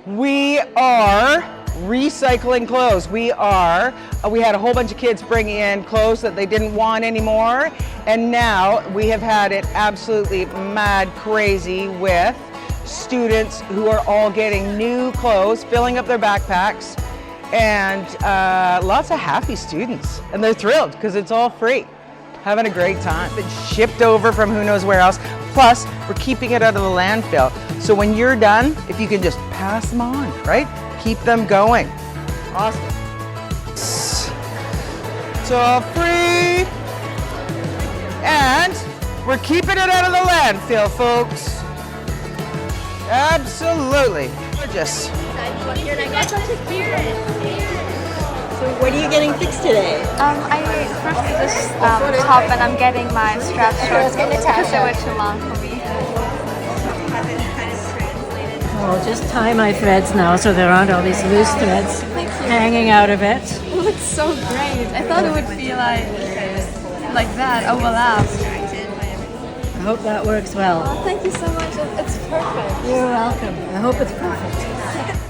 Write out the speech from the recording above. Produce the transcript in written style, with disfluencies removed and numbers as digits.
We are recycling clothes. We had a whole bunch of kids bring in clothes that they didn't want anymore, and now we have had it absolutely mad crazy with students who are all getting new clothes, filling up their backpacks, and lots of happy students, and they're thrilled because it's all free. Having a great time. Been shipped over from who knows where else. Plus, we're keeping it out of the landfill. So when you're done, if you can just pass them on, right? Keep them going. Awesome. It's all free. And we're keeping it out of the landfill, folks. Absolutely. Gorgeous. So what are you getting fixed today? I thrifted this top and I'm getting my straps short because they were too long for me. I'll just tie my threads now so there aren't all these loose threads hanging out of it. It looks so great. I thought it would be like that, overlapped. I hope that works well. Oh, thank you so much. It's perfect. You're welcome. I hope it's perfect.